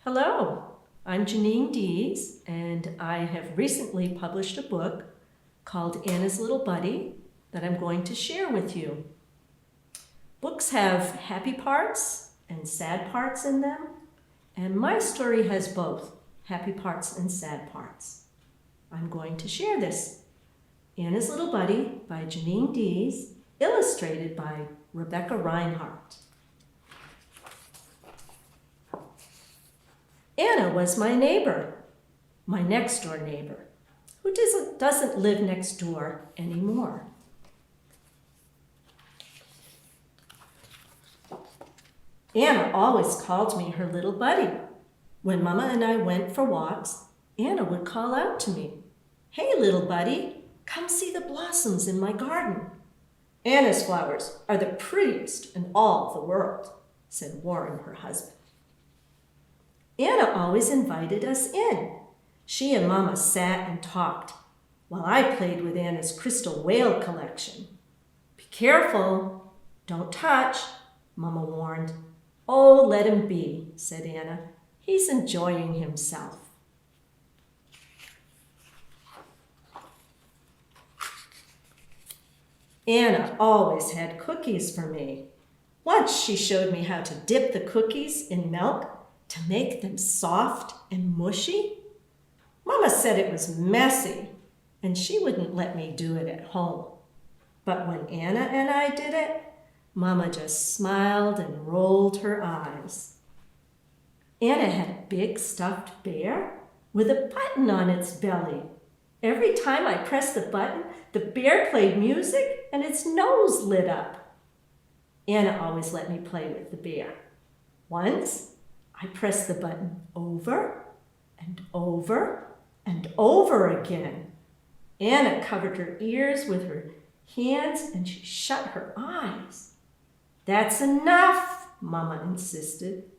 Hello, I'm Jeanine Deas, and I have recently published a book called Anna's Little Buddy that I'm going to share with you. Books have happy parts and sad parts in them, and my story has both happy parts and sad parts. I'm going to share this. Anna's Little Buddy by Jeanine Deas, illustrated by Rebecca Reinhardt. Anna was my neighbor, my next-door neighbor, who doesn't live next door anymore. Anna always called me her little buddy. When Mama and I went for walks, Anna would call out to me, "Hey, little buddy, come see the blossoms in my garden." "Anna's flowers are the prettiest in all the world," said Warren, her husband. Anna always invited us in. She and Mama sat and talked while I played with Anna's crystal whale collection. "Be careful, don't touch," Mama warned. "Oh, let him be," said Anna. "He's enjoying himself." Anna always had cookies for me. Once she showed me how to dip the cookies in milk to make them soft and mushy. Mama said it was messy, and she wouldn't let me do it at home. But when Anna and I did it, Mama just smiled and rolled her eyes. Anna had a big stuffed bear with a button on its belly. Every time I pressed the button, the bear played music and its nose lit up. Anna always let me play with the bear. Once, I pressed the button over and over and over again. Anna covered her ears with her hands and she shut her eyes. "That's enough," Mama insisted.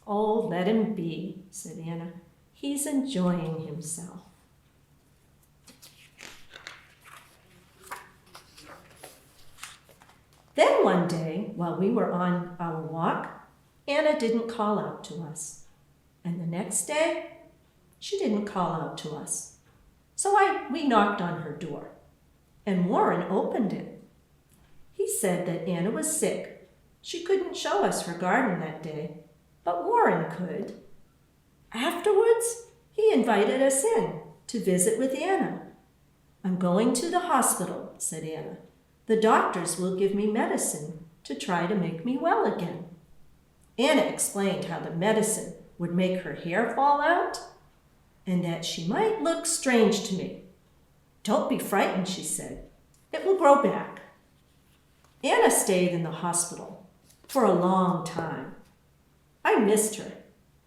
"Oh, let him be," said Anna. "He's enjoying himself." Then one day, while we were on our walk, Anna didn't call out to us. And the next day, she didn't call out to us. So we knocked on her door, and Warren opened it. He said that Anna was sick. She couldn't show us her garden that day, but Warren could. Afterwards, he invited us in to visit with Anna. "I'm going to the hospital," said Anna. "The doctors will give me medicine to try to make me well again." Anna explained how the medicine would make her hair fall out and that she might look strange to me. "Don't be frightened," she said. "It will grow back." Anna stayed in the hospital for a long time. I missed her.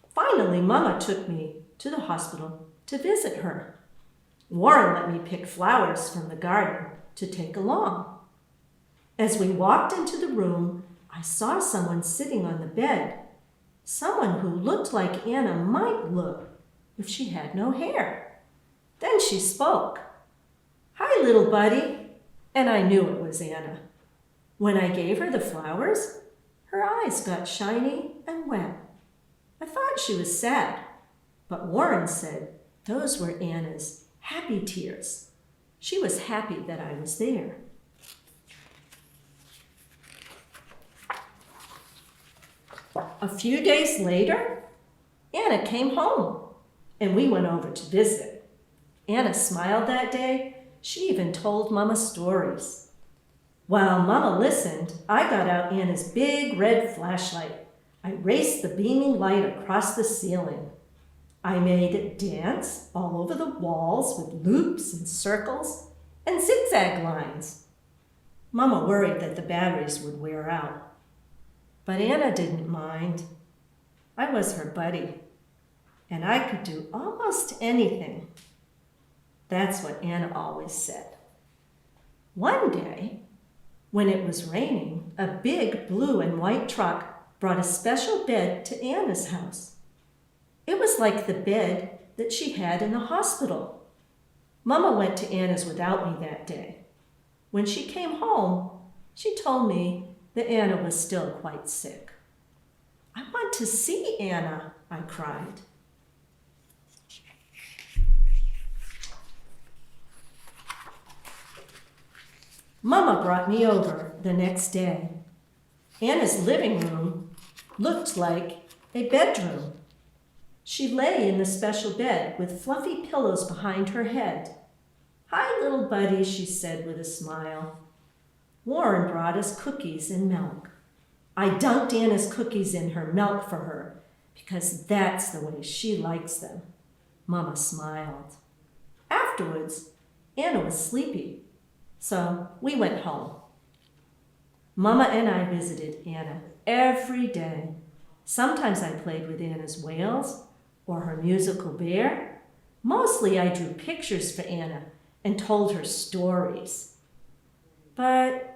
Finally, Mama took me to the hospital to visit her. Warren let me pick flowers from the garden to take along. As we walked into the room, I saw someone sitting on the bed, someone who looked like Anna might look if she had no hair. Then she spoke. "Hi, little buddy," and I knew it was Anna. When I gave her the flowers, her eyes got shiny and wet. I thought she was sad, but Warren said those were Anna's happy tears. She was happy that I was there. A few days later, Anna came home, and we went over to visit. Anna smiled that day. She even told Mama stories. While Mama listened, I got out Anna's big red flashlight. I raced the beaming light across the ceiling. I made it dance all over the walls with loops and circles and zigzag lines. Mama worried that the batteries would wear out. But Anna didn't mind. I was her buddy, and I could do almost anything. That's what Anna always said. One day, when it was raining, a big blue and white truck brought a special bed to Anna's house. It was like the bed that she had in the hospital. Mama went to Anna's without me that day. When she came home, she told me that Anna was still quite sick. I want to see Anna, I cried. Mama brought me over the next day. Anna's living room looked like a bedroom. She lay in the special bed with fluffy pillows behind her head. "Hi, little buddy," she said with a smile. Warren brought us cookies and milk. I dunked Anna's cookies in her milk for her because that's the way she likes them. Mama smiled. Afterwards, Anna was sleepy, so we went home. Mama and I visited Anna every day. Sometimes I played with Anna's whales or her musical bear. Mostly I drew pictures for Anna and told her stories. But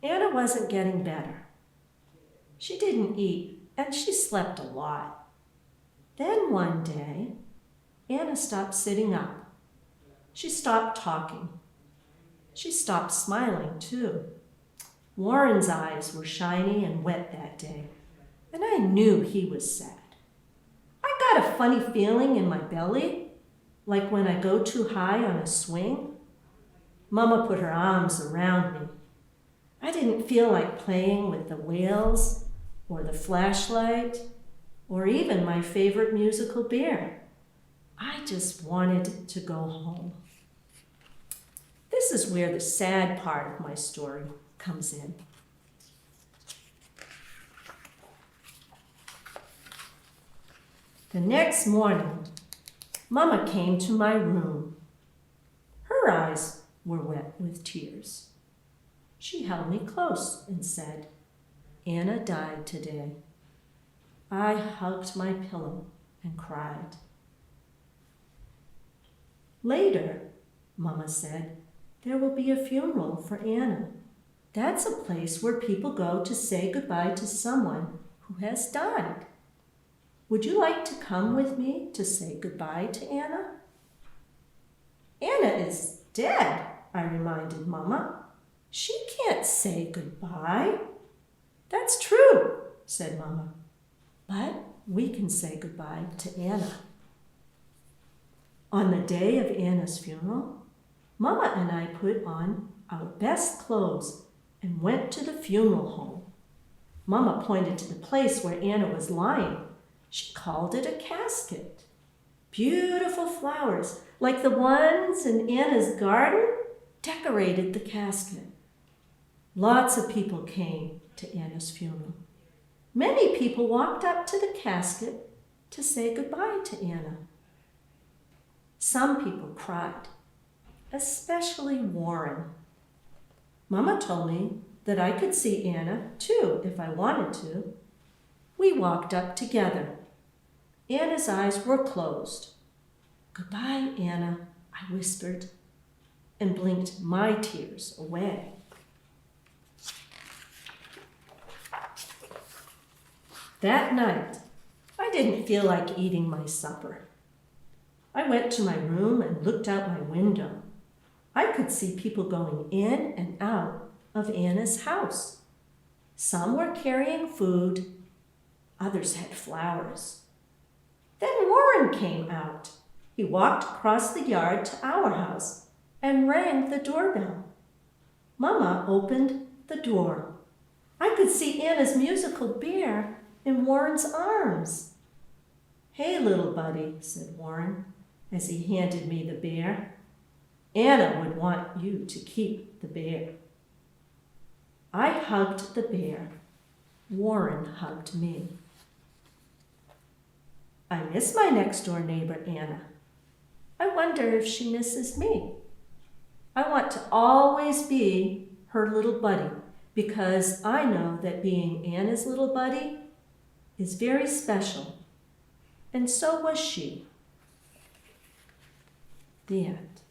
Anna wasn't getting better. She didn't eat and she slept a lot. Then one day, Anna stopped sitting up. She stopped talking. She stopped smiling too. Warren's eyes were shiny and wet that day, and I knew he was sad. I got a funny feeling in my belly, like when I go too high on a swing. Mama put her arms around me. I didn't feel like playing with the whales or the flashlight or even my favorite musical bear. I just wanted to go home. This is where the sad part of my story comes in. The next morning, Mama came to my room. Her eyes were wet with tears. She held me close and said, "Anna died today." I hugged my pillow and cried. Later, Mama said, there will be a funeral for Anna. That's a place where people go to say goodbye to someone who has died. Would you like to come with me to say goodbye to Anna? Anna is dead, I reminded Mama. She can't say goodbye. That's true, said Mama. But we can say goodbye to Anna. On the day of Anna's funeral, Mama and I put on our best clothes and went to the funeral home. Mama pointed to the place where Anna was lying. She called it a casket. Beautiful flowers, like the ones in Anna's garden, decorated the casket. Lots of people came to Anna's funeral. Many people walked up to the casket to say goodbye to Anna. Some people cried, especially Warren. Mama told me that I could see Anna too if I wanted to. We walked up together. Anna's eyes were closed. "Goodbye, Anna," I whispered, and blinked my tears away. That night, I didn't feel like eating my supper. I went to my room and looked out my window. I could see people going in and out of Anna's house. Some were carrying food, others had flowers. Then Warren came out. He walked across the yard to our house and rang the doorbell. Mama opened the door. I could see Anna's musical bear in Warren's arms. "Hey, little buddy," said Warren as he handed me the bear. "Anna would want you to keep the bear." I hugged the bear. Warren hugged me. I miss my next-door neighbor, Anna. I wonder if she misses me. I want to always be her little buddy because I know that being Anna's little buddy is very special, and so was she. The end.